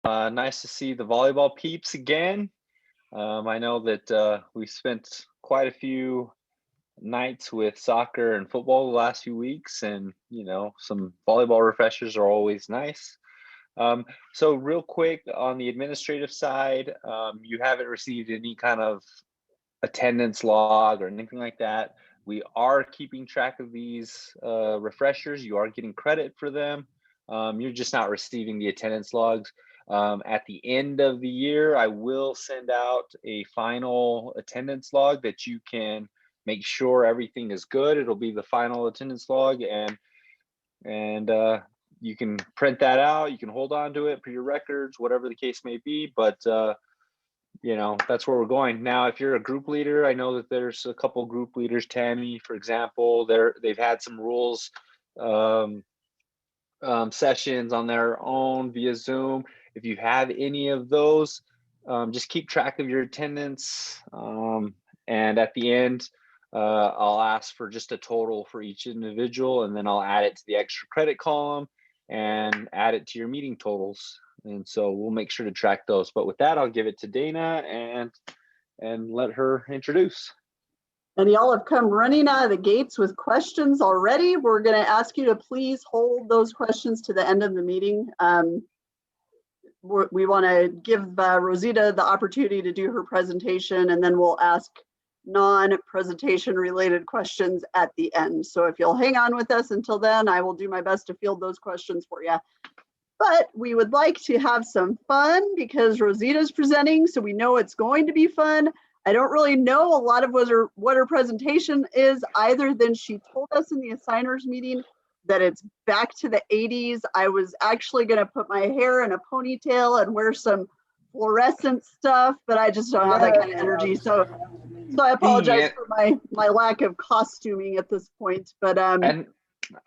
Nice to see the volleyball peeps again. I know that we spent quite a few nights with soccer and football the last few weeks, and some volleyball refreshers are always nice. So real quick on the administrative side, you haven't received any kind of attendance log or anything like that. We are keeping track of these refreshers. You are getting credit for them. You're just not receiving the attendance logs. At the end of the year, I will send out a final attendance log that you can make sure everything is good. It'll be the final attendance log, and you can print that out. You can hold on to it for your records, whatever the case may be. But that's where we're going now. If you're a group leader, I know that there's a couple group leaders. Tammy, for example, they've had some rules sessions on their own via Zoom. If you have any of those, just keep track of your attendance. And at the end, I'll ask for just a total for each individual, and then I'll add it to the extra credit column and add it to your meeting totals. And so we'll make sure to track those. But with that, I'll give it to Dana and let her introduce. And y'all have come running out of the gates with questions already. We're going to ask you to please hold those questions to the end of the meeting. We want to give Rosita the opportunity to do her presentation, and then we'll ask non-presentation related questions at the end. So if you'll hang on with us until then, I will do my best to field those questions for you. But we would like to have some fun because Rosita's presenting, so we know it's going to be fun. I don't really know a lot of what her presentation is, either than she told us in the assigners meeting that it's back to the 80s. I was actually going to put my hair in a ponytail and wear some fluorescent stuff, but I just don't have that kind of energy. So I apologize for my lack of costuming at this point. But and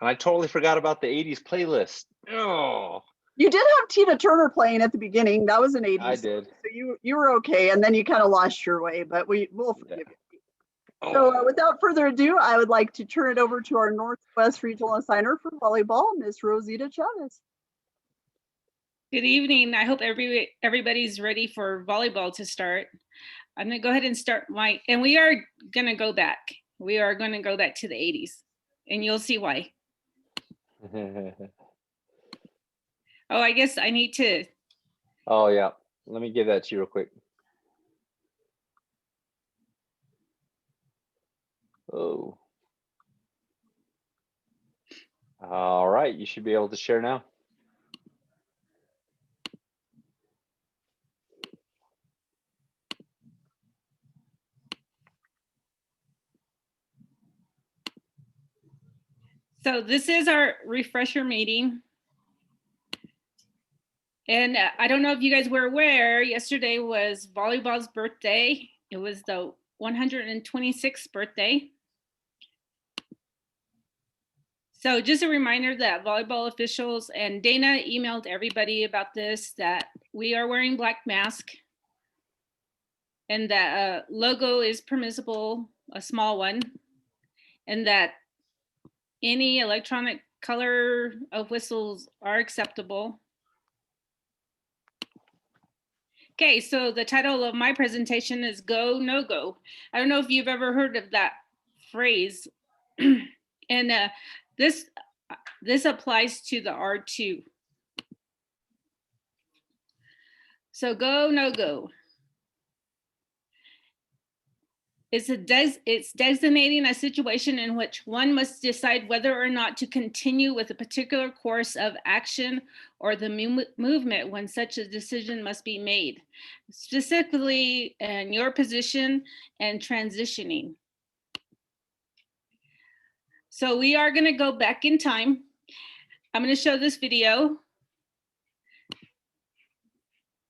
I totally forgot about the 80s playlist. Oh. You did have Tina Turner playing at the beginning. That was an 80s. I did. So you were okay, and then you kind of lost your way, but we'll forgive you. Oh. So without further ado, I would like to turn it over to our Northwest Regional Assigner for Volleyball, Miss Rosita Chavez. Good evening. I hope everybody's ready for volleyball to start. I'm going to go ahead and start and we are going to go back. We are going to go back to the 80s, and you'll see why. Oh, I guess I need to. Oh, yeah. Let me give that to you real quick. Oh. All right. You should be able to share now. So this is our refresher meeting. And I don't know if you guys were aware, yesterday was volleyball's birthday. It was the 126th birthday. So just a reminder that volleyball officials and Dana emailed everybody about this, that we are wearing black masks, and that logo is permissible, a small one, and that any electronic color of whistles are acceptable. Okay, so the title of my presentation is Go, No Go. I don't know if you've ever heard of that phrase. And this applies to the R2. So go, no go. It's designating a situation in which one must decide whether or not to continue with a particular course of action or the movement when such a decision must be made, specifically in your position and transitioning. So we are going to go back in time. I'm going to show this video.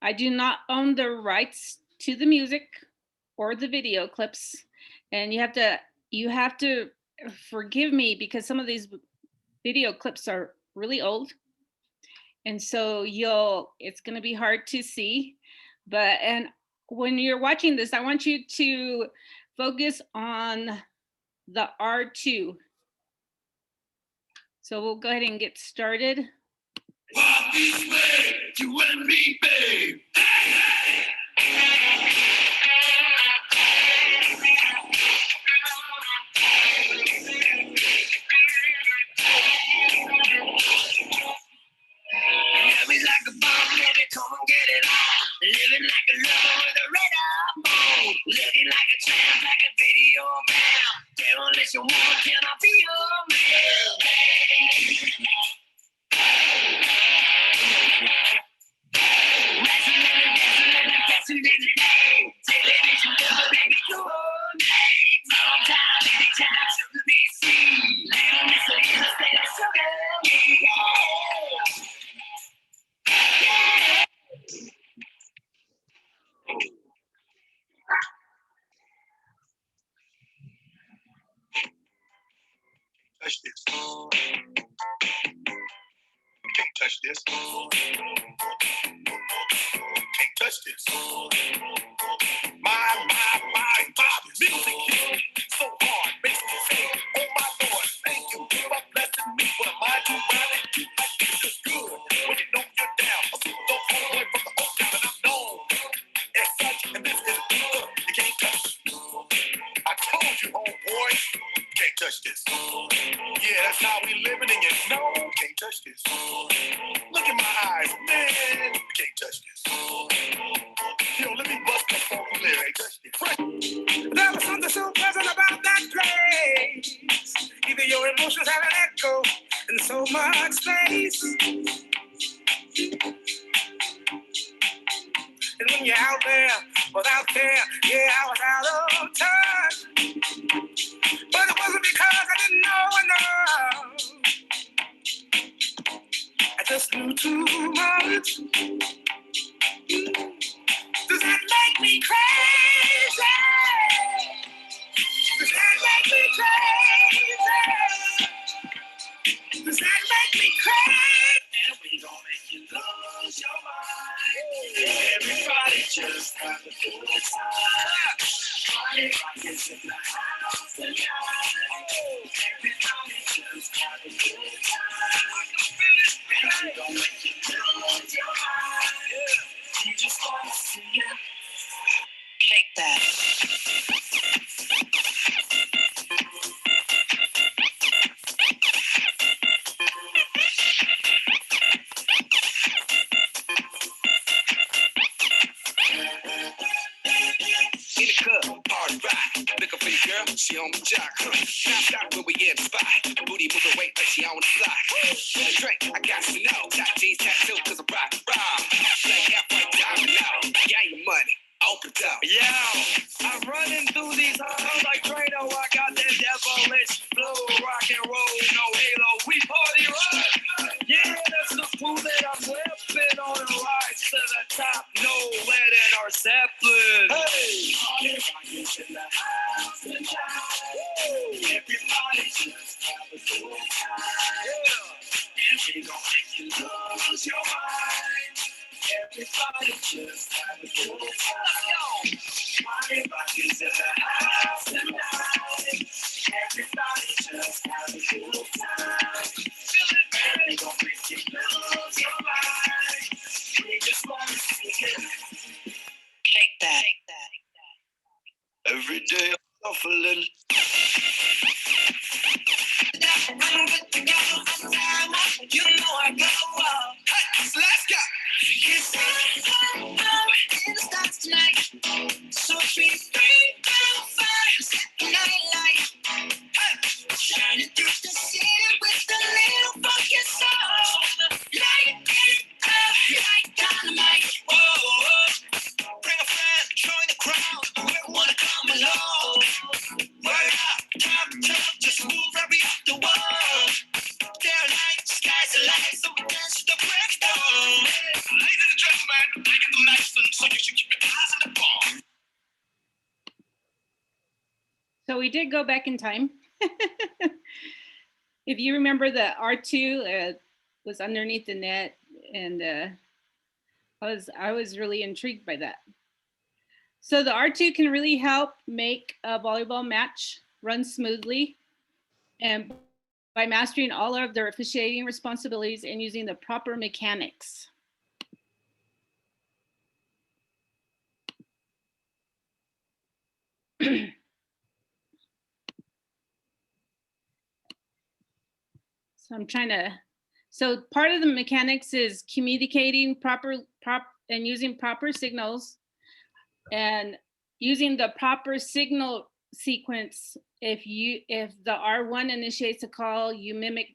I do not own the rights to the music or the video clips, and you have to forgive me because some of these video clips are really old, and so it's going to be hard to see. And when you're watching this, I want you to focus on the R2. So we'll go ahead and get started. Walk this way. you and me, babe. Love me like a bomb, baby, come and get it on. Living like a lover with a red eye bone. Looking like a tramp, like a video man. Demolition woman, can I be your man? Wrestling and dancing and dancing in the name. Television lover, baby, come on, babe. Sometime, anytime, sugar be sweet. Little Miss Lisa, say that sugar me. Touch this. Can't touch this. Can't touch this. My music hits me so hard, makes me say, oh my Lord, thank you for blessing me with a mind to ride it. You like this is good when you know you're down. A super dope boy from the Oak Town, and I'm known as such, and this is good. You can't touch. I told you, homeboy, can't touch this. Yeah, that's how we living, and you know, can't touch this. Look in my eyes, man, can't touch this. Yo, let me bust the funky lyrics. There was something so pleasant about that place. Even your emotions have an echo in so much space. And when you're out there without care, yeah, I was out of touch. But it wasn't because I didn't know enough. I just knew too much. Does that make me crazy? Does that make me crazy? Does that make me crazy? And we gon' make you lose your mind. Everybody just have a good time. Party rock is in the house tonight. Everybody just have a good time. And we gon' make you lose your mind. You just wanna see it. Shake that. In the club, party rock. Looking for your girl, she on the jock. Now stop when we in the spot. Booty moving weight like she on the fly. With a drink, I got you know. Got jeans tattoo cause I'm rock. Like halfway diamond now. Gang money. Open up. Yo, I'm running through these halls like Drano. I got that devilish flow, rock and roll, no halo. We party rock. Yeah, that's the fool that I'm whipping on a rise to the top. No lead in our Zeppelin. Hey, party rock is in the house tonight. Everybody just have a good time. Yeah, and we gon' make you lose your mind. Everybody just have a good time. Party rock is in the house tonight. Everybody just have a good time. Feel it, man. We gon' make you lose your mind. We just wanna see it. Shake that. Every day I'm shuffling. I'm good to go. You know I go. Hey, so let's go. It's in the stars tonight. So be free, set the night light. Hey, shining through the city with a little funky soul. Light it up like dynamite. Whoa, bring a friend, join the crowd. We wanna come along. Word up, top, just move every up the wall. There light, skies alight, so we dance the break down. Ladies and gentlemen, I get the medicine, so you should keep your eyes on the ball. So we did go back in time. If you remember, the R2 was underneath the net, and I was really intrigued by that. So the R2 can really help make a volleyball match run smoothly, and by mastering all of their officiating responsibilities and using the proper mechanics. I'm trying to, so part of the mechanics is communicating and using proper signals and using the proper signal sequence. If the R1 initiates a call, you mimic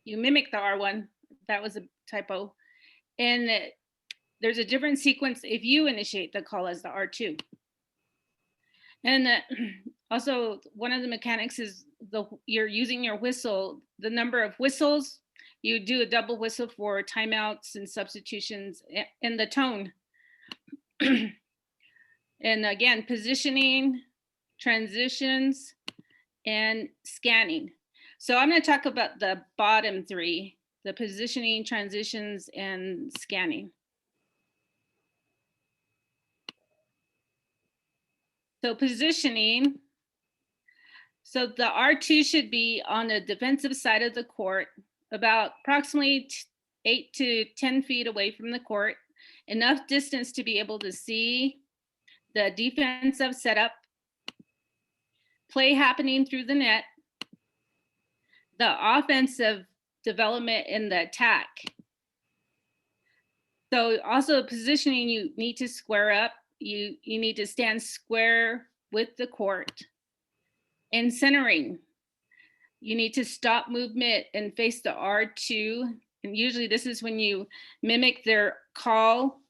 the R1. That was a typo. And there's a different sequence if you initiate the call as the R2. And also one of the mechanics is you're using your whistle, the number of whistles. You do a double whistle for timeouts and substitutions, and the tone. And again, positioning, transitions, and scanning. So I'm going to talk about the bottom three, the positioning, transitions, and scanning. So positioning, so the R2 should be on the defensive side of the court, about approximately 8 to 10 feet away from the court, enough distance to be able to see the defensive setup, play happening through the net, the offensive development in the attack. So also positioning, you need to square up, you need to stand square with the court. And centering, you need to stop movement and face the R2. And usually this is when you mimic their call.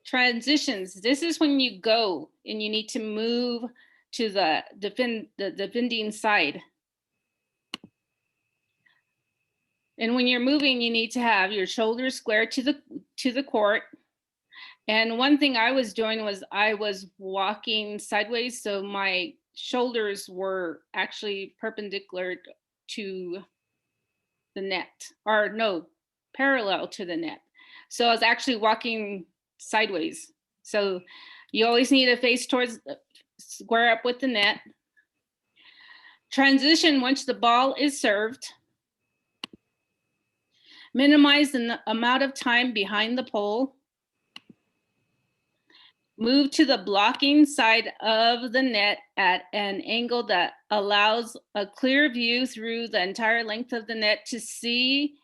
Transitions, this is when you go and you need to move to the defending side. And when you're moving, you need to have your shoulders square to the court. And one thing I was doing was I was walking sideways, so my shoulders were actually perpendicular to the net, or no, parallel to the net. So I was actually walking sideways. So you always need to face towards, square up with the net. Transition once the ball is served. Minimize the amount of time behind the pole. Move to the blocking side of the net at an angle that allows a clear view through the entire length of the net to see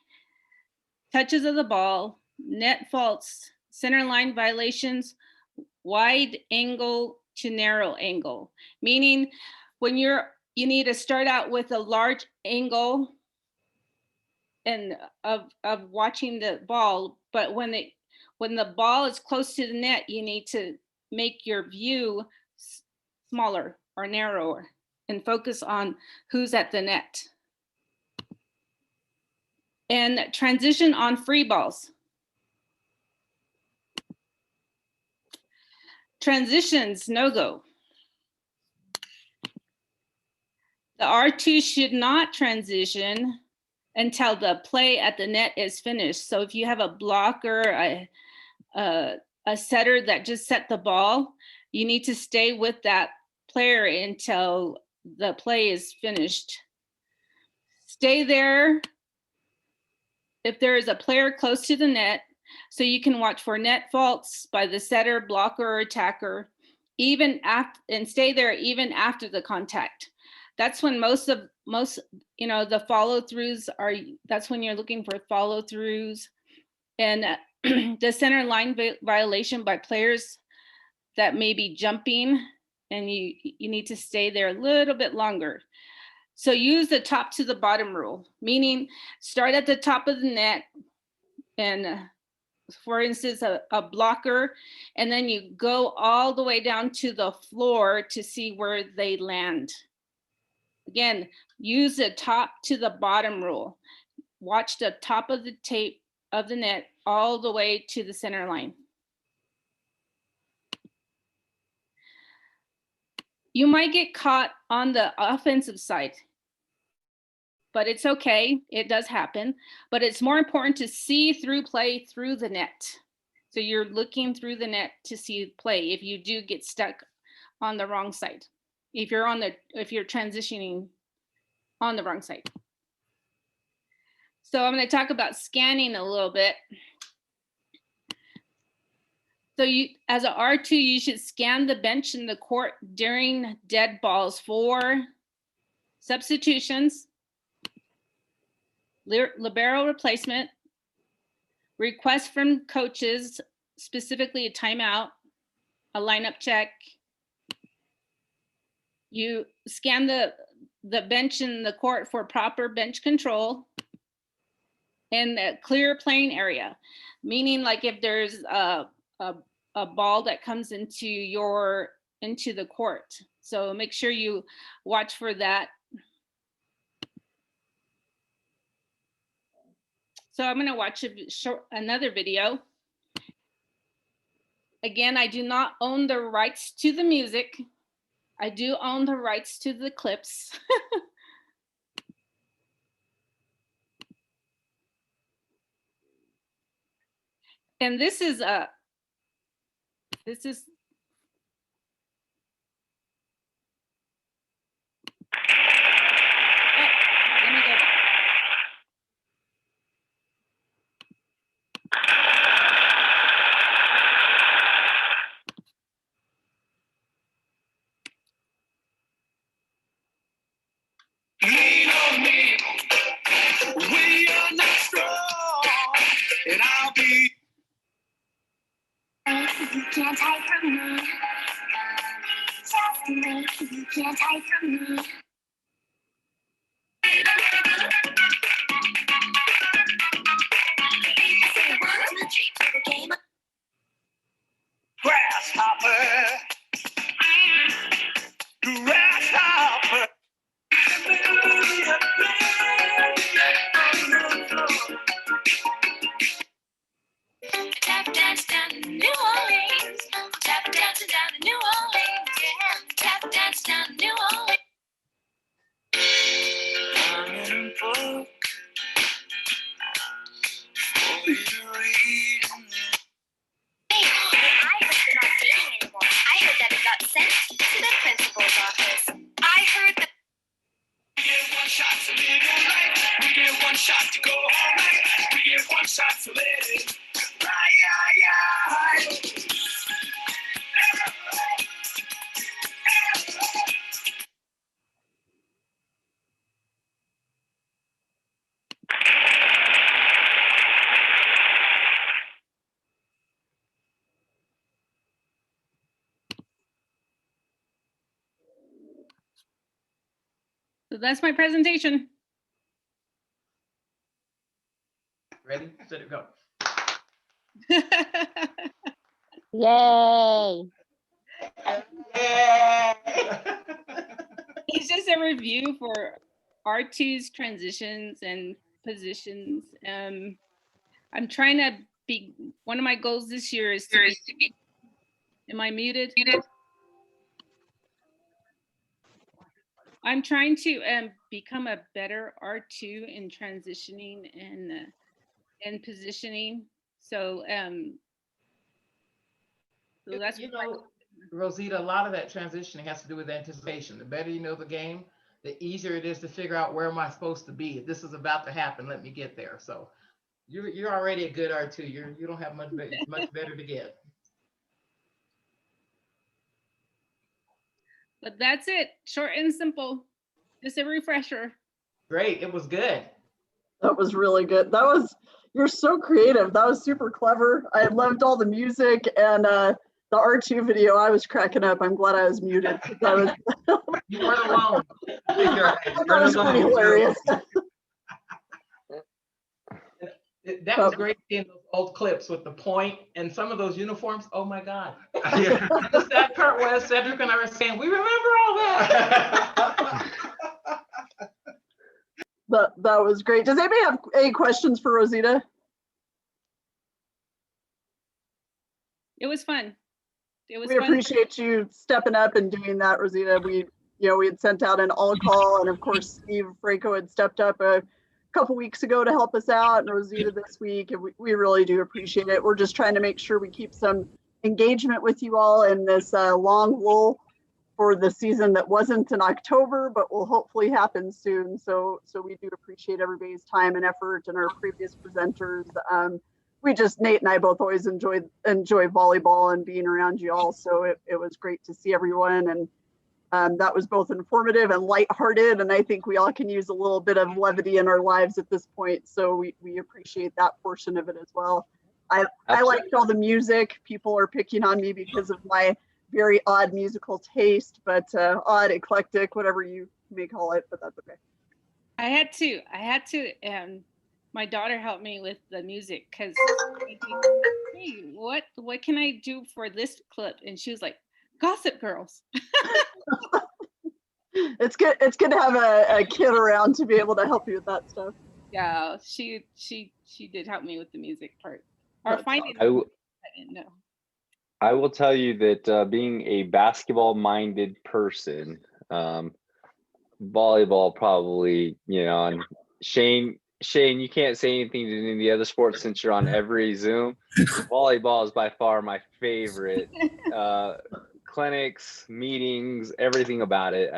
touches of the ball, net faults, center line violations, wide angle to narrow angle. Meaning when you need to start out with a large angle and of watching the ball, but when the ball is close to the net, you need to make your view smaller or narrower and focus on who's at the net. And transition on free balls. Transitions, no go. The R2 should not transition until the play at the net is finished. So if you have a blocker, a setter that just set the ball, you need to stay with that player until the play is finished. Stay there if there is a player close to the net, so you can watch for net faults by the setter, blocker, or attacker, even after, and stay there even after the contact. That's when most the follow-throughs are, that's when you're looking for follow-throughs. And the center line violation by players that may be jumping, and you need to stay there a little bit longer. So use the top to the bottom rule, meaning start at the top of the net, and for instance, a blocker, and then you go all the way down to the floor to see where they land. Again, use the top to the bottom rule. Watch the top of the tape of the net all the way to the center line. You might get caught on the offensive side, but it's okay, it does happen. But it's more important to see through play through the net. So you're looking through the net to see play if you do get stuck on the wrong side, if you're transitioning on the wrong side. So I'm going to talk about scanning a little bit. So you, as an R2, you should scan the bench in the court during dead balls for substitutions, libero replacement, request from coaches, specifically a timeout, a lineup check. You scan the bench in the court for proper bench control, and a clear playing area, meaning like if there's a ball that comes into the court. So make sure you watch for that. So I'm gonna watch another video. Again, I do not own the rights to the music. I do own the rights to the clips. And this is let me go back. Lean on me. We are not strong, and I'll be. You can't hide from me. Just me. You can't hide from me. Grasshopper. Grasshopper. Tap dance down to New Orleans. Tap dancing down to New Orleans. Yeah. Tap dance down to New Orleans. I'm in a book for you to read. Hey, I heard they're not dating anymore. I heard that it got sent to the principal's office. I heard that. We get one shot to live your life. We get one shot to go all night. We get one shot to let it. So that's my presentation. Ready, set it, go. Yay. It's just a review for R2's transitions and positions. I'm trying to be, one of my goals this year is to be, am I muted? I'm trying to become a better R2 in transitioning and positioning. So, so that's, you know, Rosita, a lot of that transitioning has to do with anticipation. The better you know the game, the easier it is to figure out where am I supposed to be. If this is about to happen, let me get there. So you're already a good R2. You don't have much better to get. but that's it. Short and simple. Just a refresher. Great. It was good. That was really good. You're so creative. That was super clever. I loved all the music and the R2 video. I was cracking up. I'm glad I was muted. You weren't alone. That was pretty hilarious. That was great seeing those old clips with the point and some of those uniforms. Oh my God. Yeah. The sad part was Cedric and I were saying, we remember all that. That was great. Does anybody have any questions for Rosita? It was fun. We appreciate you stepping up and doing that, Rosita. We had sent out an all call, and of course, Steve Franco had stepped up a couple weeks ago to help us out, and Rosita this week, and we really do appreciate it. We're just trying to make sure we keep some engagement with you all in this long lull for the season that wasn't in October, but will hopefully happen soon. So we do appreciate everybody's time and effort and our previous presenters. Nate and I both always enjoy volleyball and being around you all. So it was great to see everyone. And That was both informative and lighthearted, and I think we all can use a little bit of levity in our lives at this point, so we appreciate that portion of it as well. I liked all the music. People are picking on me because of my very odd musical taste, but odd, eclectic, whatever you may call it, but that's okay. I had to, and my daughter helped me with the music because, hey, what can I do for this clip? And she was like, Gossip Girls. It's good to have a kid around to be able to help you with that stuff. Yeah, she did help me with the music part. Or That's finding I didn't know. I will tell you that being a basketball-minded person, volleyball probably, and Shane, you can't say anything to any of the other sports since you're on every Zoom. Volleyball is by far my favorite. Clinics, meetings, everything about it.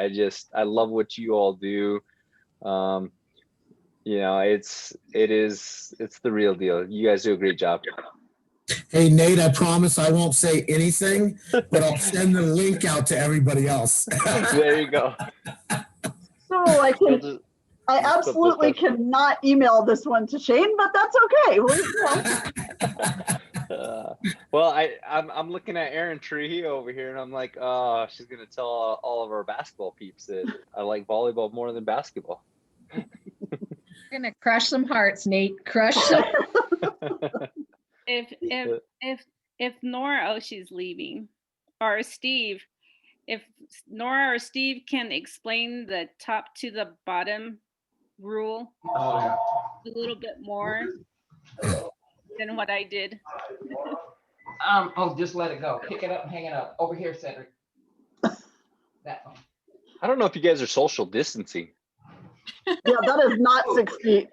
I love what you all do. It's the real deal. You guys do a great job. Hey, Nate, I promise I won't say anything, but I'll send the link out to everybody else. There you go. So I absolutely cannot email this one to Shane, but that's okay. Well, I'm looking at Erin Trujillo over here, and I'm like, oh, she's gonna tell all of our basketball peeps that I like volleyball more than basketball. You're gonna crush some hearts, Nate. Crush some. If Nora, she's leaving, or Steve, if Nora or Steve can explain the top to the bottom rule a little bit more than what I did. Just let it go. Pick it up and hang it up. Over here, Cedric. That one. I don't know if you guys are social distancing. Yeah, that is not 6 feet.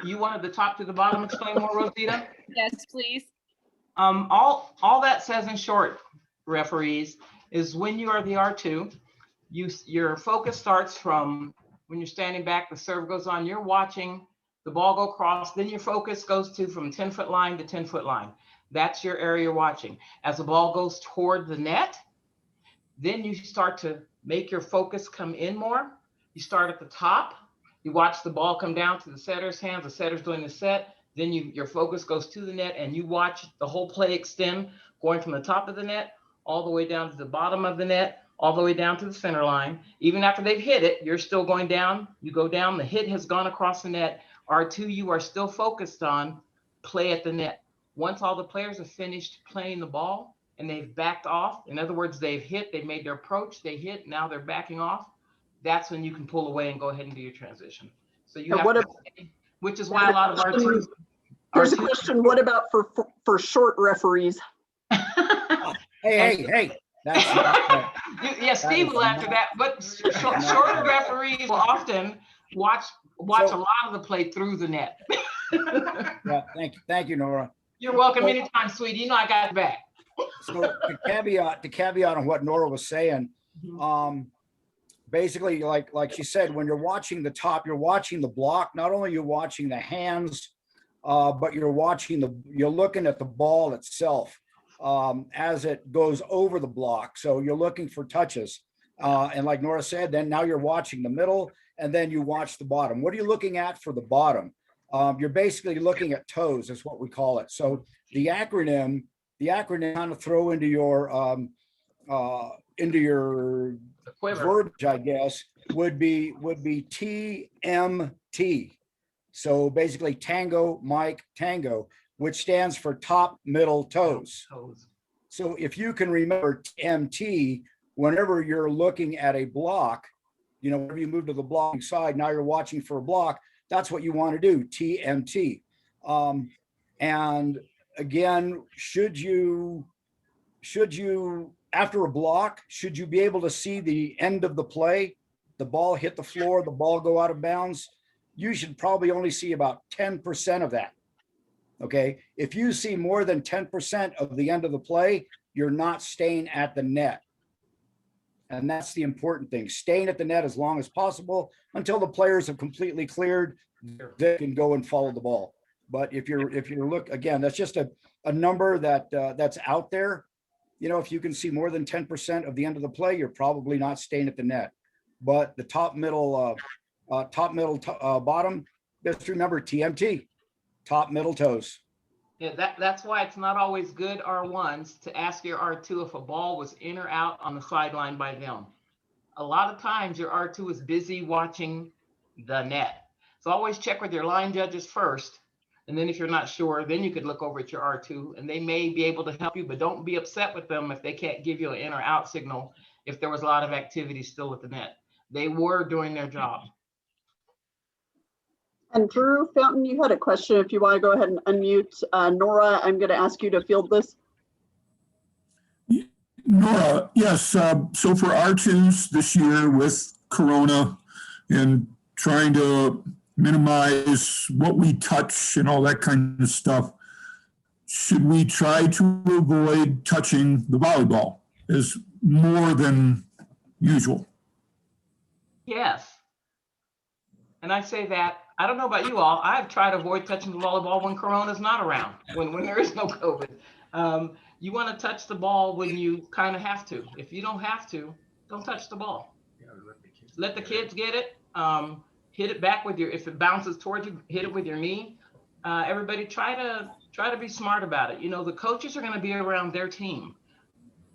You wanted the top to the bottom explain more, Rosita? Yes, please. All that says in short, referees, is when you are the R2, your focus starts from when you're standing back, the serve goes on, you're watching the ball go across, then your focus goes to from 10-foot line to 10-foot line. That's your area you're watching. As the ball goes toward the net, then you start to make your focus come in more. You start at the top, you watch the ball come down to the setter's hands, the setter's doing the set, then your focus goes to the net and you watch the whole play extend, going from the top of the net all the way down to the bottom of the net, all the way down to the center line. Even after they've hit it, you're still going down. You go down, the hit has gone across the net. R2, you are still focused on play at the net. Once all the players have finished playing the ball and they've backed off, in other words, they've hit, they've made their approach, they hit, now they're backing off, that's when you can pull away and go ahead and do your transition. So you have to, which is why a lot of R2s. Here's a question, what about for short referees? Hey. That's not yeah, Steve will answer that, but shorter referees will often watch a lot of the play through the net. Yeah, thank you, Nora. You're welcome anytime, sweetie. You know I got your back. So the caveat on what Nora was saying, basically, like she said, when you're watching the top, you're watching the block. Not only you're watching the hands, but you're looking at the ball itself as it goes over the block. So you're looking for touches. And like Nora said, then now you're watching the middle and then you watch the bottom. What are you looking at for the bottom? You're basically looking at toes is what we call it. So the acronym kind of throw into your verbiage, I guess, would be TMT. So basically Tango, Mike, Tango, which stands for top, middle, toes. So if you can remember TMT, whenever you're looking at a block, whenever you move to the blocking side, now you're watching for a block, that's what you want to do, TMT. And again, should you, after a block, should you be able to see the end of the play, the ball hit the floor, the ball go out of bounds? You should probably only see about 10% of that. Okay. If you see more than 10% of the end of the play, you're not staying at the net. And that's the important thing, staying at the net as long as possible until the players have completely cleared, they can go and follow the ball. But if you're again, that's just a number that's out there. you know, if you can see more than 10% of the end of the play, you're probably not staying at the net. But the bottom, just remember TMT, top, middle, toes. Yeah, that's why it's not always good R1s to ask your R2 if a ball was in or out on the sideline by them. A lot of times your R2 is busy watching the net. So always check with your line judges first. And then if you're not sure, then you could look over at your R2 and they may be able to help you, but don't be upset with them if they can't give you an in or out signal if there was a lot of activity still with the net. They were doing their job. And Drew Fountain, you had a question. If you want to go ahead and unmute. Nora, I'm going to ask you to field this. Nora, yes. So for R2s this year with Corona and trying to minimize what we touch and all that kind of stuff, should we try to avoid touching the volleyball as more than usual? Yes. And I say that, I don't know about you all, I've tried to avoid touching the volleyball when Corona's not around, when there is no COVID. You want to touch the ball when you kind of have to. If you don't have to, don't touch the ball. Let the kids get it. Hit it back with your, if it bounces towards you, hit it with your knee. Everybody try to be smart about it. You know, the coaches are going to be around their team.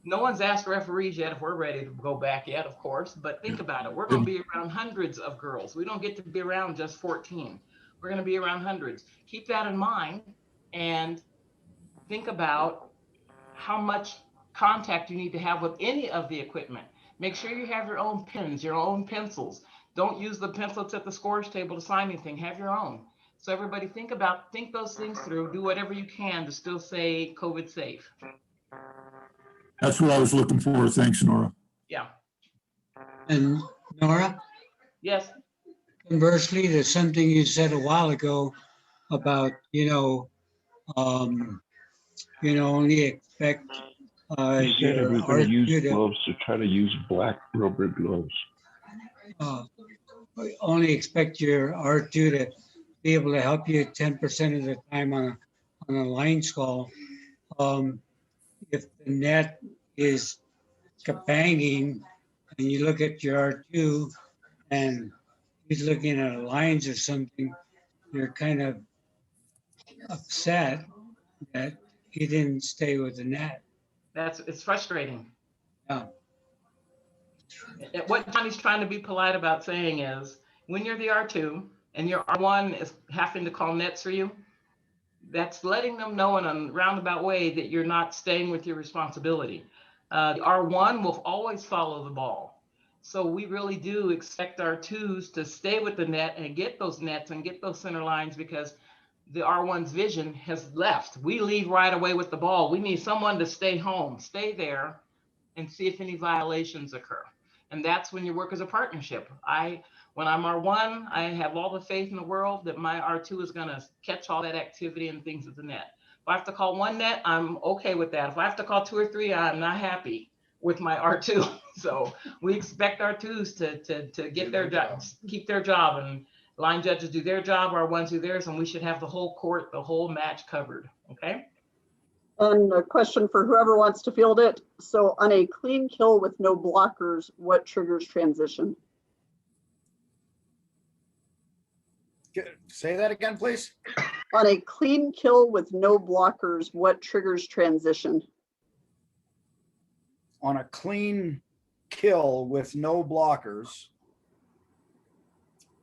No one's asked referees yet if we're ready to go back yet, of course, but think about it. We're going to be around hundreds of girls. We don't get to be around just 14. We're going to be around hundreds. Keep that in mind and think about how much contact you need to have with any of the equipment. Make sure you have your own pens, your own pencils. Don't use the pencils at the scores table to sign anything. Have your own. So everybody think those things through. Do whatever you can to still stay COVID safe. That's what I was looking for. Thanks, Nora. Yeah. And Nora? Yes. Conversely, there's something you said a while ago about, only expect You said your everybody use R2 gloves, so try to use black rubber gloves. only expect your R2 to be able to help you 10% of the time on a line call. If the net is kabanging and you look at your R2 and he's looking at lines or something, you're kind of upset that he didn't stay with the net. It's frustrating. Yeah. What Johnny's trying to be polite about saying is when you're the R2 and your R1 is having to call nets for you, that's letting them know in a roundabout way that you're not staying with your responsibility. The R1 will always follow the ball. So we really do expect our twos to stay with the net and get those nets and get those center lines because the R1's vision has left. We leave right away with the ball. We need someone to stay home, stay there and see if any violations occur. And that's when you work as a partnership. When I'm R1, I have all the faith in the world that my R2 is going to catch all that activity and things at the net. If I have to call one net, I'm okay with that. If I have to call two or three, I'm not happy with my R2. So we expect R2s to get their job, keep their job, and line judges do their job, R1s do theirs, and we should have the whole court, the whole match covered. Okay. And a question for whoever wants to field it. So on a clean kill with no blockers, what triggers transition? Say that again, please. On a clean kill with no blockers, what triggers transition? On a clean kill with no blockers.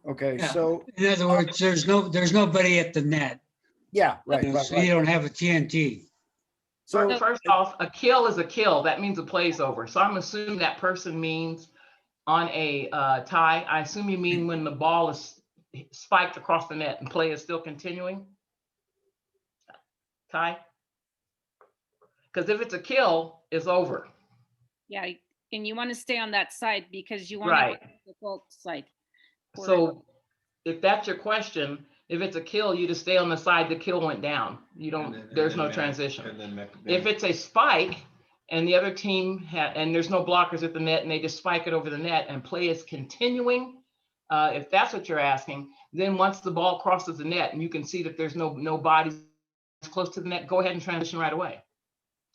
Okay, Yeah. so In other words, there's nobody at the net. yeah, right, right, So you right. don't have a TNT. So First off, a kill is a kill. That means the play's over. So I'm assuming that person means on a tie. I assume you mean when the ball is spiked across the net and play is still continuing. Tie? Because if it's a kill, it's over. Yeah, and you want to stay on that side because you want Right. to go to the goal side. So if that's your question, if it's a kill, you just stay on the side the kill went down. You don't, there's no transition. If it's a spike and the other team and there's no blockers at the net and they just spike it over the net and play is continuing, if that's what you're asking, then once the ball crosses the net and you can see that there's no bodies close to the net, go ahead and transition right away.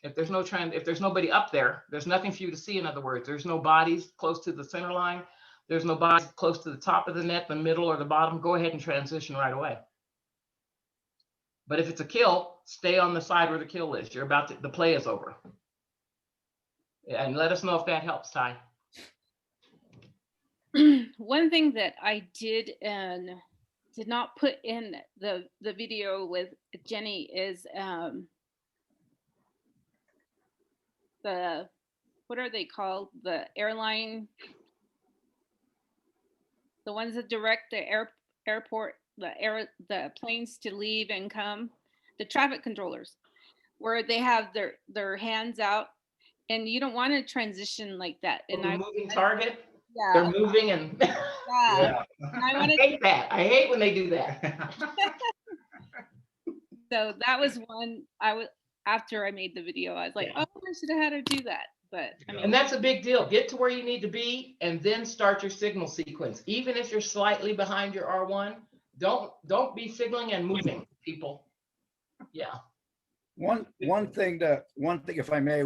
If there's nobody up there, there's nothing for you to see. In other words, there's no bodies close to the center line. There's no bodies close to the top of the net, the middle or the bottom. Go ahead and transition right away. But if it's a kill, stay on the side where the kill is. The play is over. And let us know if that helps, Ty. One thing that I did and did not put in the video with Jenny is what are they called? The airline, the ones that direct the airport, the planes to leave and come, the traffic controllers, where they have their hands out, and you don't want to transition like that. And moving target. Yeah. They're moving and yeah. And I hate that. I hate when they do that. So that was one after I made the video, I was like, oh, I should have had her do that. But I mean, and that's a big deal. Get to where you need to be and then start your signal sequence. Even if you're slightly behind your R1, don't be signaling and moving, people. Yeah. One thing, if I may,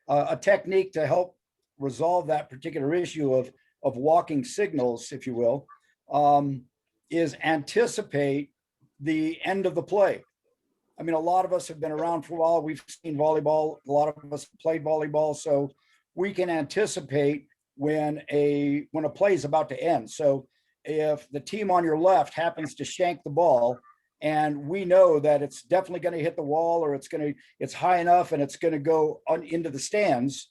a technique to help resolve that particular issue of walking signals, if you will, is anticipate the end of the play. I mean, a lot of us have been around for a while. We've seen volleyball. A lot of us played volleyball, so we can anticipate when a play is about to end. So if the team on your left happens to shank the ball, and we know that it's definitely going to hit the wall, or it's high enough and it's going to go into the stands,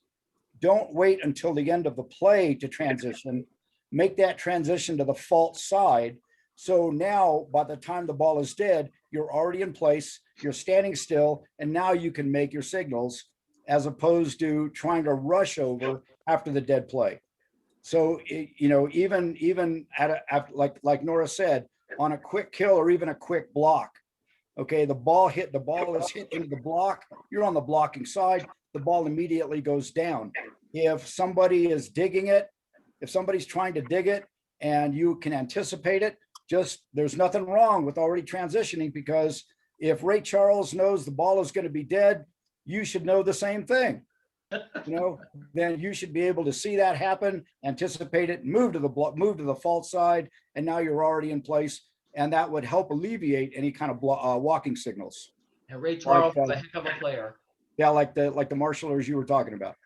don't wait until the end of the play to transition. Make that transition to the fault side. So now by the time the ball is dead, you're already in place, you're standing still, and now you can make your signals, as opposed to trying to rush over after the dead play. So, even like Nora said, on a quick kill or even a quick block, okay, the ball is hit into the block, you're on the blocking side, the ball immediately goes down. If somebody is digging it, if somebody's trying to dig it and you can anticipate it, there's nothing wrong with already transitioning, because if Ray Charles knows the ball is going to be dead, you should know the same thing. Then you should be able to see that happen, anticipate it, move to the fault side, and now you're already in place, and that would help alleviate any kind of walking signals. And Ray Charles is a heck of a player. Yeah, like the marshallers you were talking about.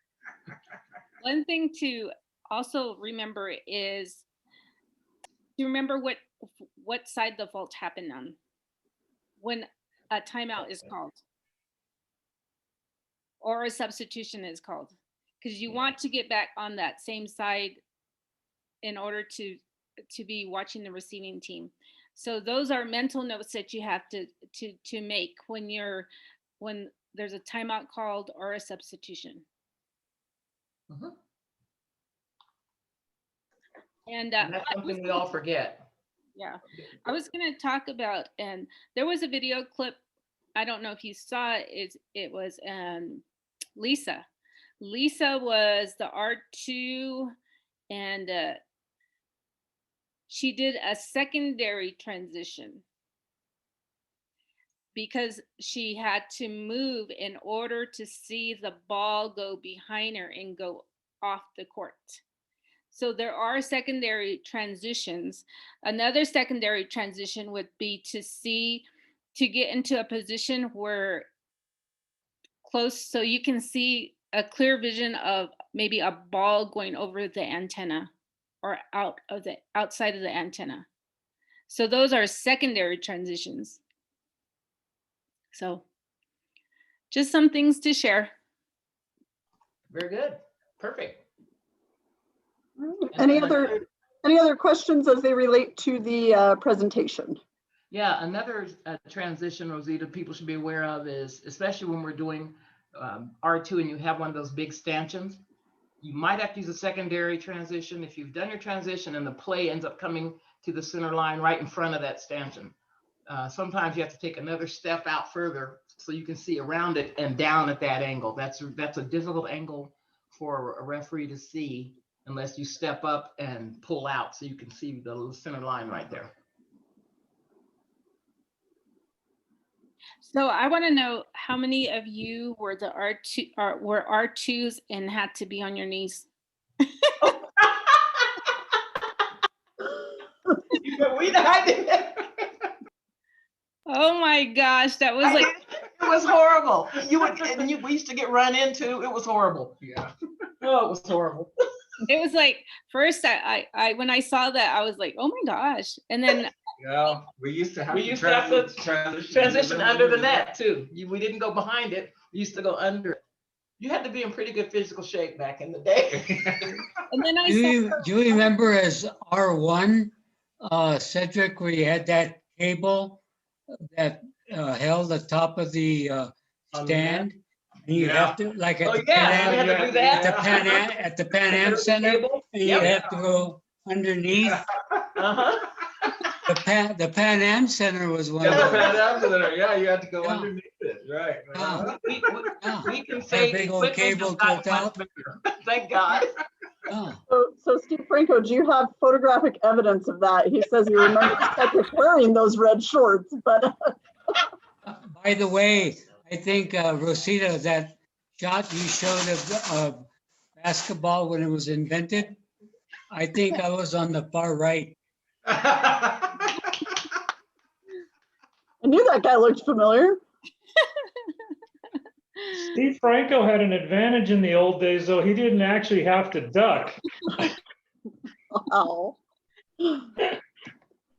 One thing to also remember is to remember what side the fault happened on when a timeout is called or a substitution is called, because you want to get back on that same side in order to be watching the receiving team. So those are mental notes that you have to make when there's a timeout called or a substitution. Mm-hmm. And that's something we all forget. Yeah, I was going to talk about, and there was a video clip, I don't know if you saw it, it was Lisa. Lisa was the R2, and she did a secondary transition because she had to move in order to see the ball go behind her and go off the court. So there are secondary transitions. Another secondary transition would be to get into a position where close, so you can see a clear vision of maybe a ball going over the antenna or outside of the antenna. So those are secondary transitions. So just some things to share. Very good. Perfect. Any other questions as they relate to the presentation? Yeah, another transition, Rosita, people should be aware of is, especially when we're doing R2 and you have one of those big stanchions, you might have to use a secondary transition if you've done your transition and the play ends up coming to the center line right in front of that stanchion. Sometimes you have to take another step out further so you can see around it and down at that angle. That's a difficult angle for a referee to see unless you step up and pull out so you can see the center line right there. So I want to know, how many of you were the R2 were R2s and had to be on your knees? I did. Oh my gosh, that was like, It was horrible. We used to get run into. It was horrible. Yeah. Oh, it was horrible. it was like, first I when I saw that, I was like, oh my gosh. And then Yeah, we used to have to transition under the net too. We didn't go behind it. We used to go under it. You had to be in pretty good physical shape back in the day. and then I Do saw you remember as R1, Cedric, where you had that cable that held the top of the stand? And you have to, like at Oh the yeah, we had to do that. at the Pan Am Center, and you have to go underneath. Uh-huh. The Pan Am Center was one Yeah, of the those. Pan Am Center. Yeah, you had to go Yeah. underneath it. Right. Yeah. We can Had say a big old equipment cable just got to the top. much bigger. Thank God. Oh. So Steve Franco, do you have photographic evidence of that? He says he remembers Cedric wearing those red shorts, but By the way, I think Rosita, that shot you showed of basketball when it was invented, I think I was on the far right. I knew that guy looked familiar. Steve Franco had an advantage in the old days, though. He didn't actually have to duck. Wow.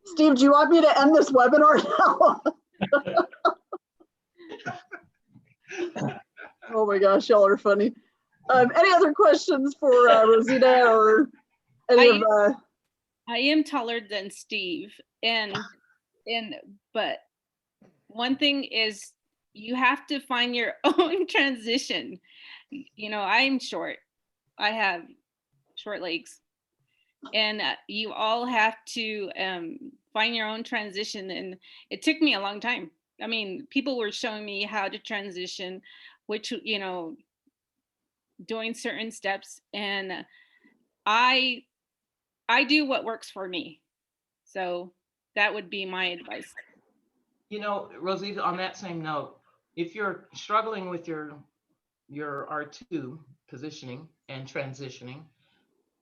Steve, do you want me to end this webinar now? Oh my gosh, y'all are funny. Any other questions for Rosita or any of I am taller than Steve, but one thing is you have to find your own transition. You know, I'm short. I have short legs, and you all have to find your own transition. And it took me a long time. I mean, people were showing me how to transition, which, you know, doing certain steps, and I do what works for me. So that would be my advice. You know, Rosita, on that same note, if you're struggling with your R2 positioning and transitioning,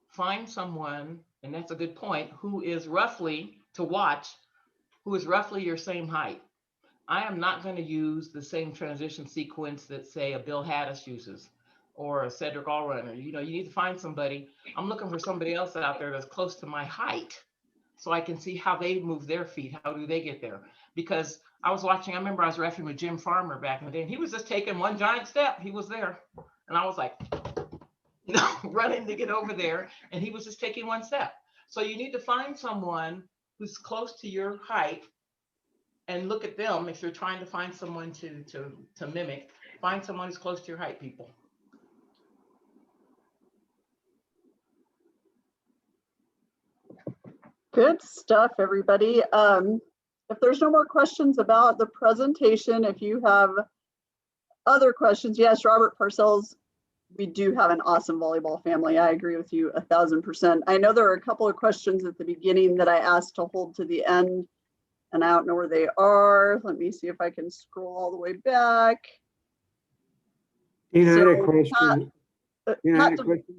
find someone, and that's a good point, who is roughly your same height. I am not going to use the same transition sequence that, say, a Bill Haddis uses or a Cedric Allrunner. You know, you need to find somebody. I'm looking for somebody else out there that's close to my height so I can see how they move their feet. How do they get there? Because I remember I was reffing with Jim Farmer back in the day, and he was just taking one giant step. He was there. And I was like, you know, running to get over there. And he was just taking one step. So you need to find someone who's close to your height and look at them. If you're trying to find someone to mimic, find someone who's close to your height, people. Good stuff, everybody. If there's no more questions about the presentation, if you have other questions, yes, Robert Parcells, we do have an awesome volleyball family. I agree with you 1000%. I know there are a couple of questions at the beginning that I asked to hold to the end, and I don't know where they are. Let me see if I can scroll all the way back. Tina, I had a question. Tina, I had a question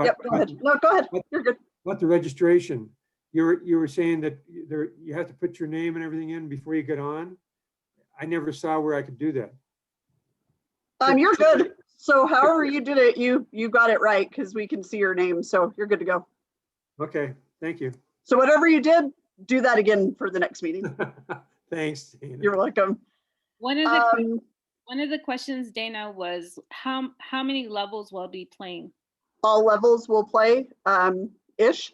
yep, go ahead. No, go ahead. You're good. About the registration. You were saying that you have to put your name and everything in before you get on. I never saw where I could do that. You're good. So however you did it, you got it right because we can see your name. So you're good to go. Okay, thank you. So whatever you did, do that again for the next meeting. Thanks, Dana. You're welcome. One of the questions, Dana, was how many levels will be playing? All levels will play, ish.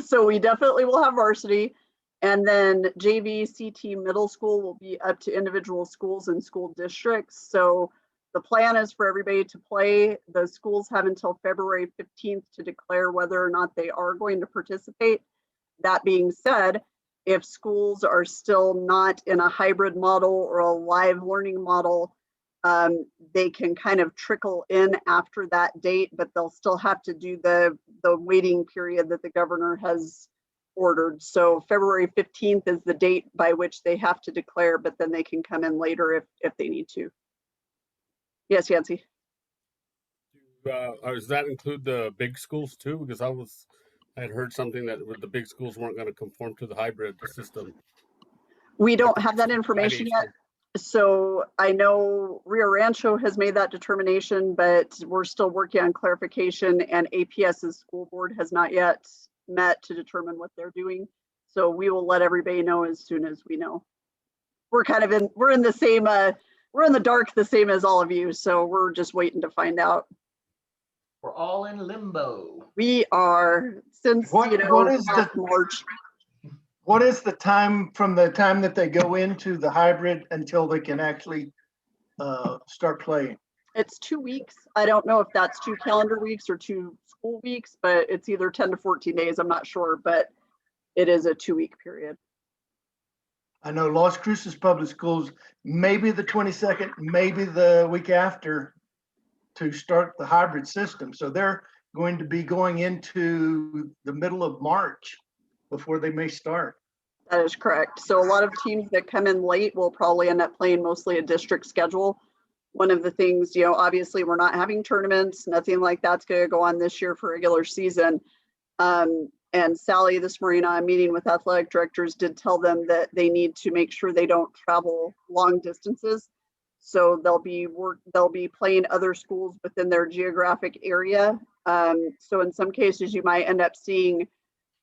So we definitely will have varsity. And then JV, CT, middle school will be up to individual schools and school districts. So the plan is for everybody to play. The schools have until February 15th to declare whether or not they are going to participate. That being said, if schools are still not in a hybrid model or a live learning model, they can kind of trickle in after that date, but they'll still have to do the waiting period that the governor has ordered. So February 15th is the date by which they have to declare, but then they can come in later if they need to. Yes, Yancy. Or does that include the big schools too? Because I had heard something that the big schools weren't going to conform to the hybrid system. We don't have that information yet. So I know Rio Rancho has made that determination, but we're still working on clarification, and APS's school board has not yet met to determine what they're doing. So we will let everybody know as soon as we know. We're in the same, we're in the dark the same as all of you. So we're just waiting to find out. We're all in limbo. We are, since, What is March. What is the time from the time that they go into the hybrid until they can actually start playing? It's 2 weeks. I don't know if that's 2 calendar weeks or 2 school weeks, but it's either 10 to 14 days. I'm not sure, but it is a 2-week period. I know Las Cruces Public Schools, maybe the 22nd, maybe the week after to start the hybrid system. So they're going to be going into the middle of March before they may start. That is correct. So a lot of teams that come in late will probably end up playing mostly a district schedule. One of the things, obviously we're not having tournaments, nothing like that's going to go on this year for regular season. And Sally this morning on a meeting with athletic directors did tell them that they need to make sure they don't travel long distances. So they'll be playing other schools within their geographic area. So in some cases you might end up seeing,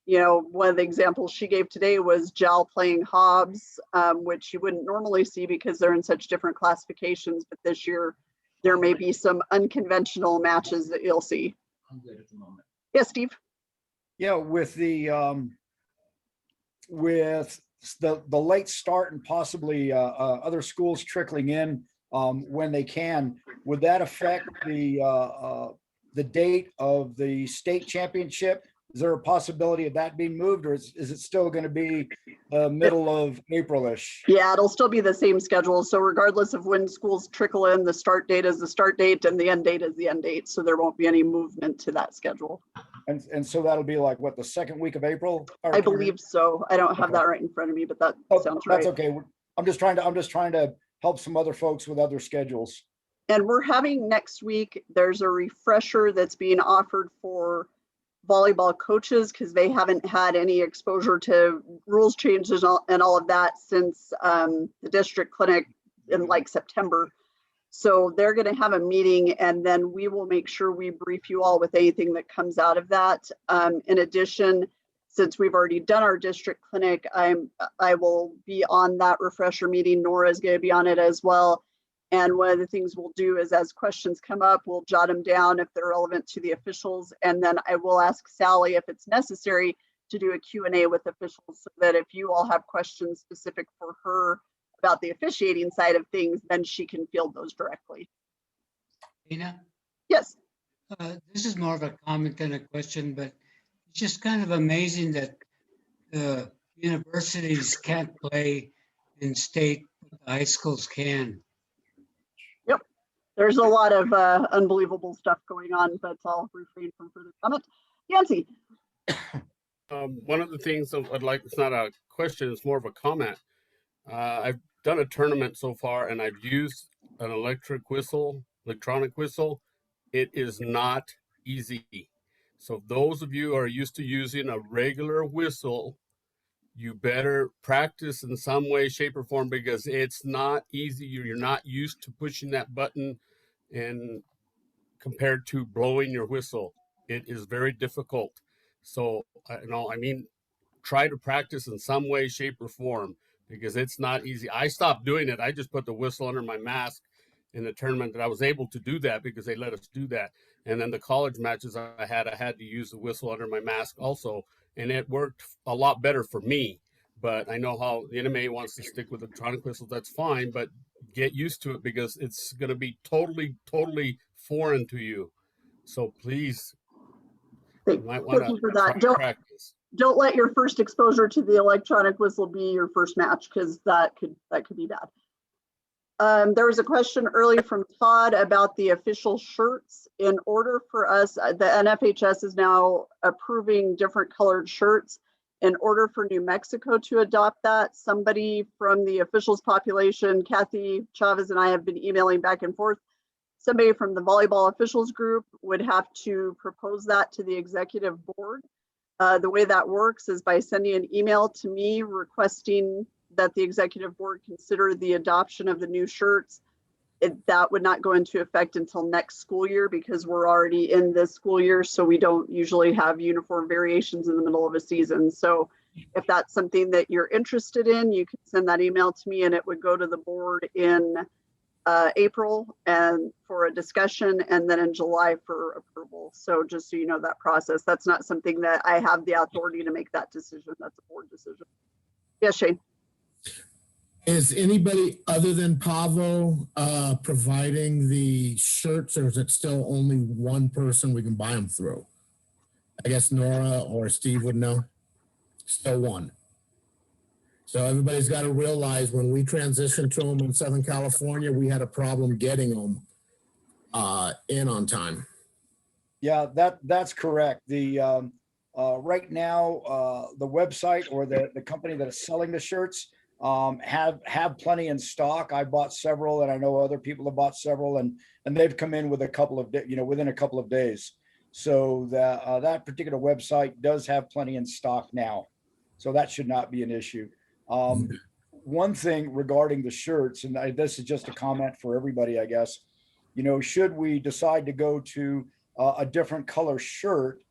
one of the examples she gave today was JAL playing Hobbs, which you wouldn't normally see because they're in such different classifications. But this year, there may be some unconventional matches that you'll see. I'm good at the moment. Yes, Steve. Yeah, with the late start and possibly other schools trickling in when they can, would that affect the date of the state championship? Is there a possibility of that being moved, or is it still going to be middle of April-ish? Yeah, it'll still be the same schedule. So regardless of when schools trickle in, the start date is the start date and the end date is the end date. So there won't be any movement to that schedule. And so that'll be like what, the second week of April? I believe so. I don't have that right in front of me, but that sounds right. That's okay. I'm just trying to help some other folks with other schedules. And we're having next week, there's a refresher that's being offered for volleyball coaches because they haven't had any exposure to rules changes and all of that since the district clinic in like September. So they're going to have a meeting, and then we will make sure we brief you all with anything that comes out of that. In addition, since we've already done our district clinic, I will be on that refresher meeting. Nora is going to be on it as well. And one of the things we'll do is as questions come up, we'll jot them down if they're relevant to the officials. And then I will ask Sally if it's necessary to do a Q&A with officials so that if you all have questions specific for her about the officiating side of things, then she can field those directly. Tina? Yes. This is more of a comment than a question, but it's just kind of amazing that universities can't play in state, but the high schools can. Yep. There's a lot of unbelievable stuff going on, but I'll refrain from further comment. Yancy. One of the things I'd like, it's not a question, it's more of a comment. I've done a tournament so far and I've used an electronic whistle. It is not easy. So those of you who are used to using a regular whistle, you better practice in some way, shape, or form because it's not easy. You're not used to pushing that button and compared to blowing your whistle. It is very difficult. So, try to practice in some way, shape, or form because it's not easy. I stopped doing it. I just put the whistle under my mask in the tournament that I was able to do that because they let us do that. And then the college matches I had to use the whistle under my mask also. And it worked a lot better for me. But I know how the NMA wants to stick with electronic whistles. That's fine, but get used to it because it's going to be totally, totally foreign to you. So please, you might want to practice. Don't let your first exposure to the electronic whistle be your first match because that could be bad. There was a question early from Todd about the official shirts. In order for us, the NFHS is now approving different colored shirts. In order for New Mexico to adopt that, somebody from the officials population, Kathy Chavez and I have been emailing back and forth. somebody from the volleyball officials group would have to propose that to the executive board. The way that works is by sending an email to me requesting that the executive board consider the adoption of the new shirts. That would not go into effect until next school year because we're already in this school year. So we don't usually have uniform variations in the middle of a season. So if that's something that you're interested in, you can send that email to me and it would go to the board in April and for a discussion, and then in July for approval. So just so you know that process, that's not something that I have the authority to make that decision. That's a board decision. Yes, Shane. Is anybody other than Pavo providing the shirts, or is it still only one person we can buy them through? I guess Nora or Steve would know. Still one. So everybody's got to realize when we transitioned to them in Southern California, we had a problem getting them in on time. Yeah, that's correct. The right now, the website or the company that is selling the shirts have plenty in stock. I bought several, and I know other people have bought several, and they've come in with a couple of within a couple of days. So that particular website does have plenty in stock now, so that should not be an issue. One thing regarding the shirts, and this is just a comment for everybody, I guess, should we decide to go to a different color shirt,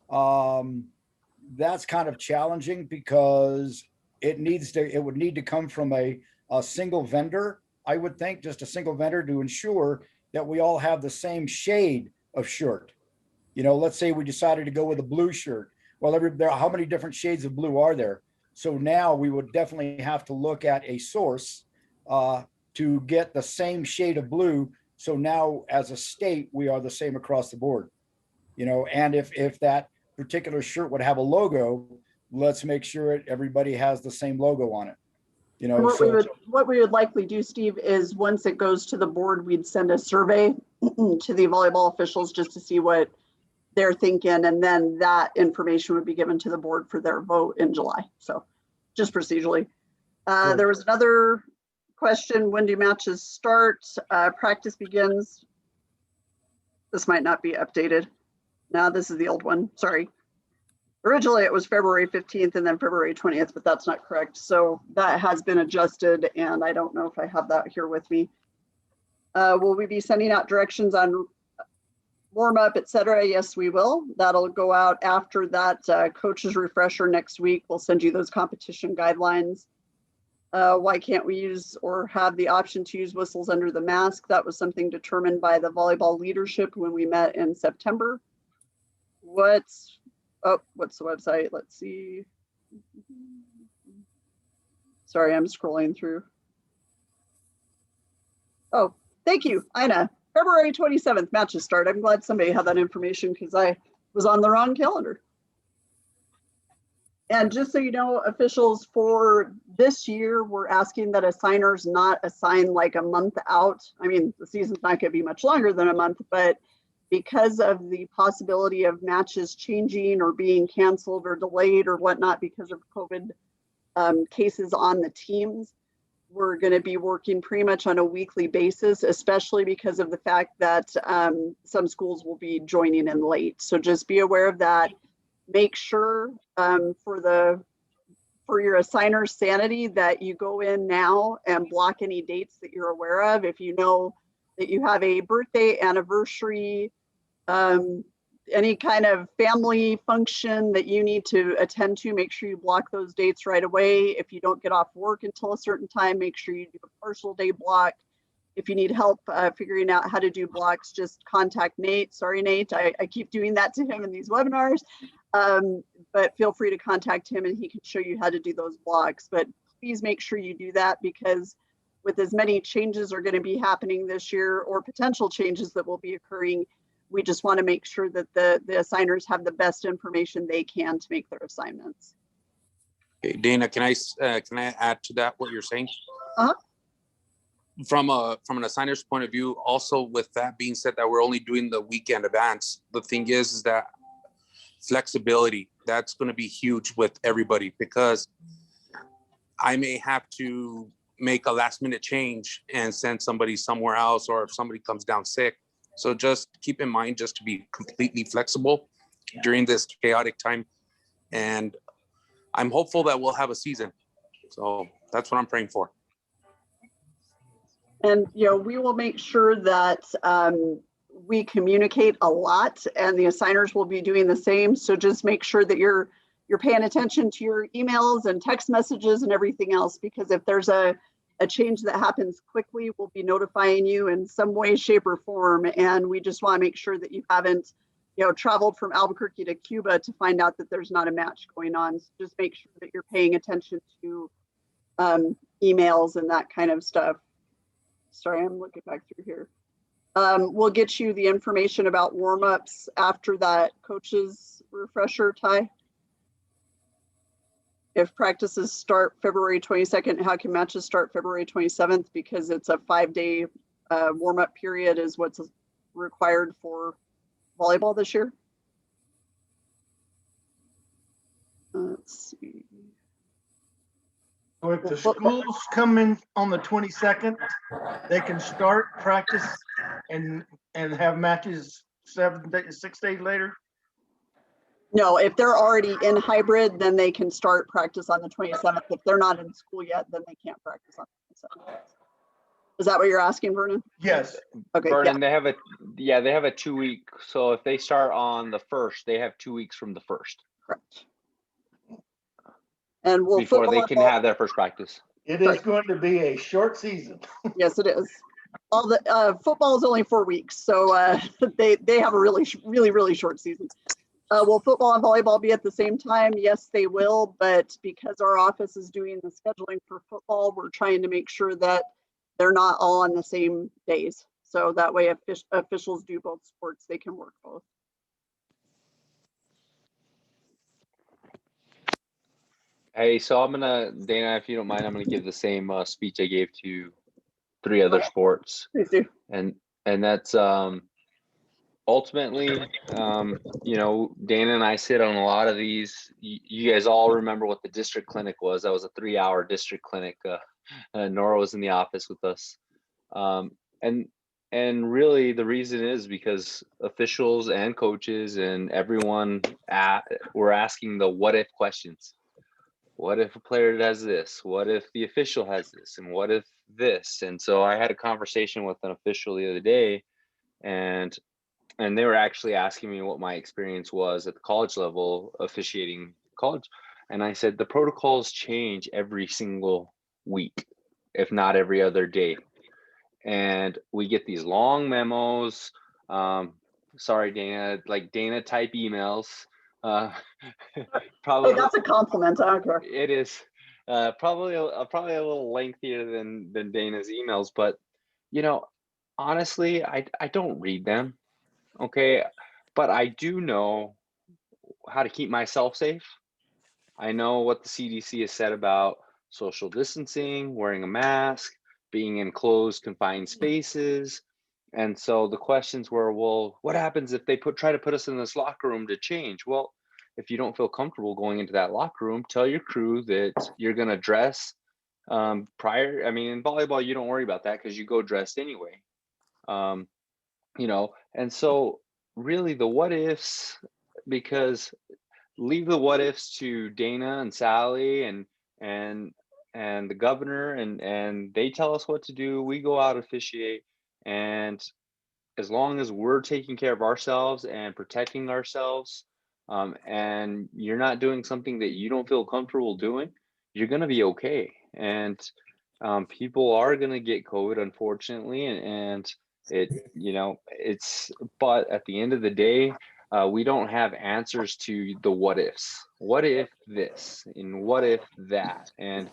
that's kind of challenging because it would need to come from a single vendor, I would think, just a single vendor to ensure that we all have the same shade of shirt. Let's say we decided to go with a blue shirt. Well, how many different shades of blue are there? So now we would definitely have to look at a source to get the same shade of blue. So now as a state, we are the same across the board, and if that particular shirt would have a logo, let's make sure everybody has the same logo on it. What we would likely do, Steve, is once it goes to the board, we'd send a survey to the volleyball officials just to see what they're thinking, and then that information would be given to the board for their vote in July. So just procedurally. There was another question, when do matches start? Practice begins. This might not be updated. Now this is the old one, sorry. Originally it was February 15th and then February 20th, but that's not correct. So that has been adjusted, and I don't know if I have that here with me. Will we be sending out directions on warm up, etc.? Yes, we will. That'll go out after that coach's refresher next week. We'll send you those competition guidelines. Why can't we use or have the option to use whistles under the mask? That was something determined by the volleyball leadership when we met in September. What's the website? Let's see. Sorry, I'm scrolling through. Oh, thank you, Ina. February 27th, matches start. I'm glad somebody had that information because I was on the wrong calendar. And just so you know, officials, for this year, we're asking that assigners not assign like a month out. I mean, the season's not going to be much longer than a month, but because of the possibility of matches changing or being canceled or delayed or whatnot because of COVID cases on the teams, we're going to be working pretty much on a weekly basis, especially because of the fact that some schools will be joining in late. So just be aware of that. Make sure for your assigner's sanity that you go in now and block any dates that you're aware of. If you know that you have a birthday, anniversary, any kind of family function that you need to attend to, make sure you block those dates right away. If you don't get off work until a certain time, make sure you do a partial day block. If you need help figuring out how to do blocks, just contact Nate. Sorry, Nate, I keep doing that to him in these webinars, but feel free to contact him and he can show you how to do those blocks. But please make sure you do that, because with as many changes are going to be happening this year, or potential changes that will be occurring, we just want to make sure that the assigners have the best information they can to make their assignments. Okay, Dana, can I add to that what you're saying? Uh-huh. From an assigner's point of view, also with that being said that we're only doing the weekend events, the thing is that flexibility, that's going to be huge with everybody, because I may have to make a last minute change and send somebody somewhere else, or if somebody comes down sick, So just keep in mind just to be completely flexible during this chaotic time. And I'm hopeful that we'll have a season. So that's what I'm praying for. And, we will make sure that we communicate a lot, and the assigners will be doing the same. So just make sure that you're paying attention to your emails and text messages and everything else, because if there's a change that happens quickly, we'll be notifying you in some way, shape, or form. And we just want to make sure that you haven't, traveled from Albuquerque to Cuba to find out that there's not a match going on. So just make sure that you're paying attention to emails and that kind of stuff. Sorry, I'm looking back through here. We'll get you the information about warm-ups after that coach's refresher, Ty. If practices start February 22nd, how can matches start February 27th? Because it's a 5-day warm-up period is what's required for volleyball this year. Let's see. So if the schools come in on the 22nd, they can start practice and have matches 6 days later? No, if they're already in hybrid, then they can start practice on the 27th. If they're not in school yet, then they can't practice on the 27th. Is that what you're asking, Vernon? Yes. Okay. Vernon, yeah. they have a 2-week. So if they start on the 1st, they have 2 weeks from the 1st. Correct. And we'll before they can have their first practice. It is going to be a short season. Yes, it is. All the football is only 4 weeks, so they have a really short season. Will football and volleyball be at the same time? Yes, they will, but because our office is doing the scheduling for football, we're trying to make sure that they're not all on the same days. So that way officials do both sports, they can work both. Hey, so Dana, if you don't mind, I'm gonna give the same speech I gave to 3 other sports. Please do. And that's ultimately, Dana and I sit on a lot of these. You guys all remember what the district clinic was. That was a 3-hour district clinic. Nora was in the office with us. And really the reason is because officials and coaches and everyone were asking the what if questions. What if a player does this? What if the official has this? And what if this? And so I had a conversation with an official the other day, and they were actually asking me what my experience was at the college level officiating college. And I said, the protocols change every single week, if not every other day. And we get these long memos. Sorry, Dana, like Dana type emails. Probably hey, that's a compliment. I don't care. It is probably a little lengthier than Dana's emails, but honestly, I don't read them. Okay, but I do know how to keep myself safe. I know what the CDC has said about social distancing, wearing a mask, being in closed, confined spaces. And so the questions were, well, what happens if they try to put us in this locker room to change? Well, if you don't feel comfortable going into that locker room, tell your crew that you're going to dress prior. I mean, in volleyball, you don't worry about that because you go dressed anyway. And so really the what ifs, because leave the what ifs to Dana and Sally and the governor, and they tell us what to do. We go out officiate, and as long as we're taking care of ourselves and protecting ourselves, and you're not doing something that you don't feel comfortable doing, you're going to be okay. And people are going to get COVID, unfortunately, and but at the end of the day, we don't have answers to the what ifs. What if this and what if that? And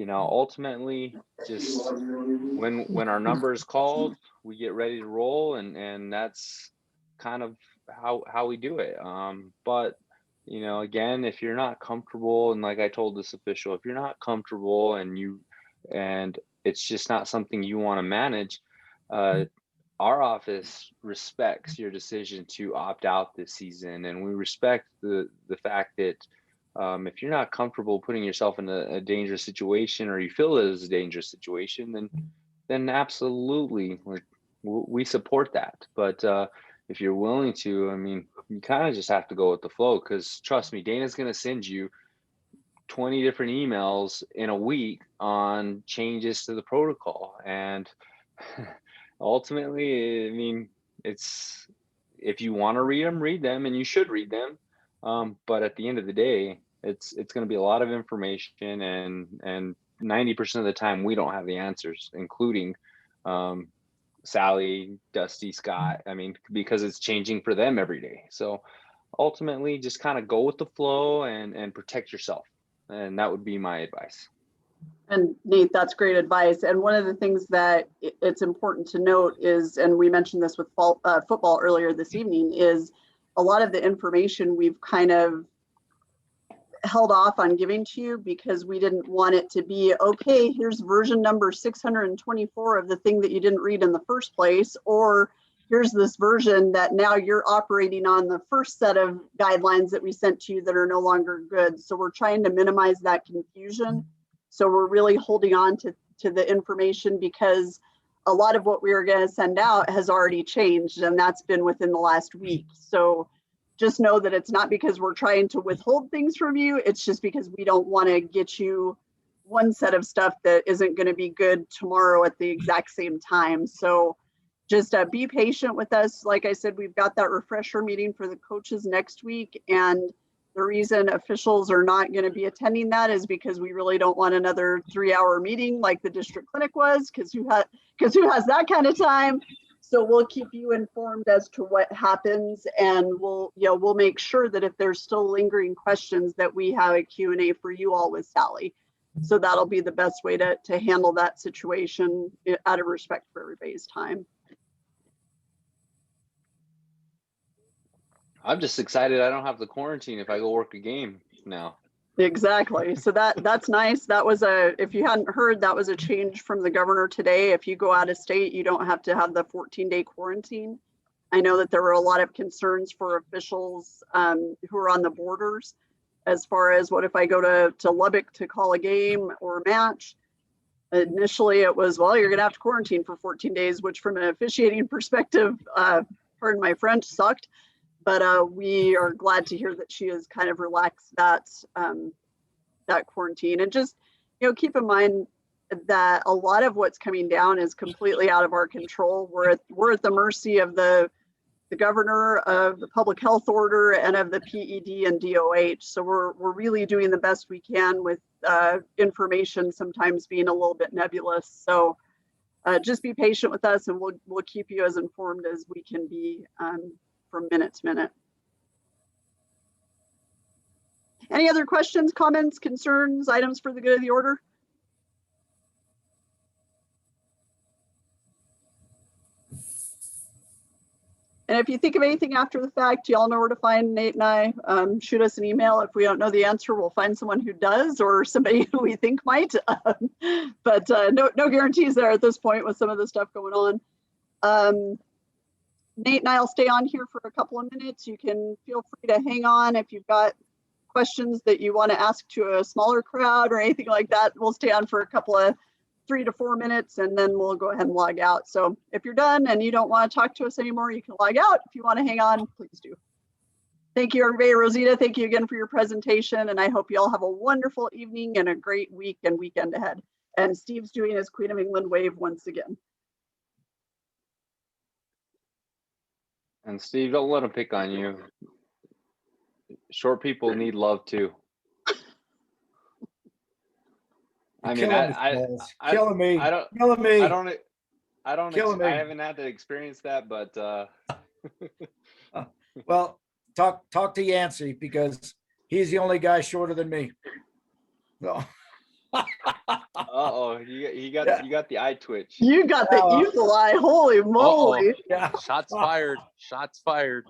ultimately, just when our number is called, we get ready to roll, and that's kind of how we do it. But again, if you're not comfortable, and like I told this official, if you're not comfortable and it's just not something you want to manage, our office respects your decision to opt out this season, and we respect the fact that if you're not comfortable putting yourself in a dangerous situation, or you feel it is a dangerous situation, then absolutely, like, we support that. But if you're willing to, I mean, you kind of just have to go with the flow, because trust me, Dana's going to send you 20 different emails in a week on changes to the protocol. And ultimately, I mean, it's, if you want to read them, and you should read them. But at the end of the day, it's going to be a lot of information, and 90% of the time we don't have the answers, including Sally, Dusty, Scott. I mean, because it's changing for them every day. So ultimately, just kind of go with the flow and protect yourself. And that would be my advice. And Nate, that's great advice. And one of the things that it's important to note is, and we mentioned this with football earlier this evening, is a lot of the information we've kind of held off on giving to you because we didn't want it to be, okay, here's version number 624 of the thing that you didn't read in the first place, or here's this version that now you're operating on the first set of guidelines that we sent to you that are no longer good. So we're trying to minimize that confusion. So we're really holding on to the information, because a lot of what we were going to send out has already changed, and that's been within the last week. So just know that it's not because we're trying to withhold things from you. It's just because we don't want to get you one set of stuff that isn't going to be good tomorrow at the exact same time. So just be patient with us. Like I said, we've got that refresher meeting for the coaches next week, and the reason officials are not going to be attending that is because we really don't want another 3-hour meeting like the district clinic was, because who has that kind of time? So we'll keep you informed as to what happens, and we'll make sure that if there's still lingering questions that we have a Q&A for you all with Sally. So that'll be the best way to handle that situation out of respect for everybody's time. I'm just excited I don't have to quarantine if I go work a game now. Exactly. So that's nice. That was if you hadn't heard, that was a change from the governor today. If you go out of state, you don't have to have the 14-day quarantine. I know that there were a lot of concerns for officials who are on the borders, as far as what if I go to Lubbock to call a game or a match. Initially, it was, well, you're going to have to quarantine for 14 days, which from an officiating perspective, pardon my French, sucked. But we are glad to hear that she has kind of relaxed that quarantine. And just, keep in mind that a lot of what's coming down is completely out of our control. We're at the mercy of the governor, of the public health order, and of the PED and DOH. So we're really doing the best we can with information sometimes being a little bit nebulous. So just be patient with us, and we'll keep you as informed as we can be from minute to minute. Any other questions, comments, concerns, items for the good of the order? And if you think of anything after the fact, y'all know where to find Nate and I. Shoot us an email. If we don't know the answer, we'll find someone who does, or somebody who we think might. But no guarantees there at this point with some of the stuff going on. Nate and I will stay on here for a couple of minutes. You can feel free to hang on if you've got questions that you want to ask to a smaller crowd or anything like that. We'll stay on for a couple of 3 to 4 minutes, and then we'll go ahead and log out. So if you're done and you don't want to talk to us anymore, you can log out. If you want to hang on, please do. Thank you, everybody. Rosita, thank you again for your presentation, and I hope you all have a wonderful evening and a great week and weekend ahead. And Steve's doing his Queen of England wave once again. And Steve, don't let them pick on you. Short people need love too. I mean, killing me. I don't. Killing me. I haven't had to experience that, but well, talk to Yancey, because he's the only guy shorter than me. So. Uh-oh, you got the eye twitch. You got the evil eye. Holy moly. Yeah. Shots fired. Shots fired.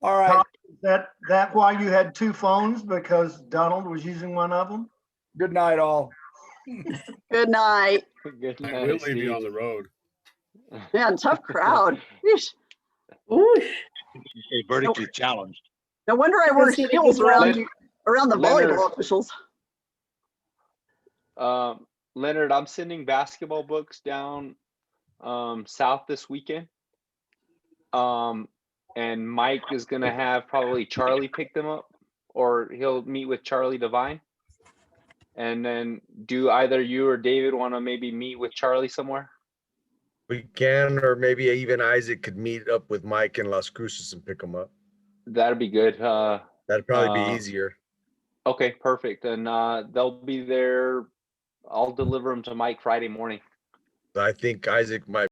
All right. Is that why you had 2 phones? Because Donald was using one of them? Good night, all. Good night. Good night. I will leave you on the road. Man, tough crowd. Vertically challenged. No wonder I wear heels around the volleyball officials. Leonard, I'm sending basketball books down south this weekend. And Mike is gonna have probably Charlie pick them up, or he'll meet with Charlie Devine. And then do either you or David want to maybe meet with Charlie somewhere? We can, or maybe even Isaac could meet up with Mike in Las Cruces and pick them up. That'd be good. That'd probably be easier. Okay, perfect. And they'll be there. I'll deliver them to Mike Friday morning. I think Isaac might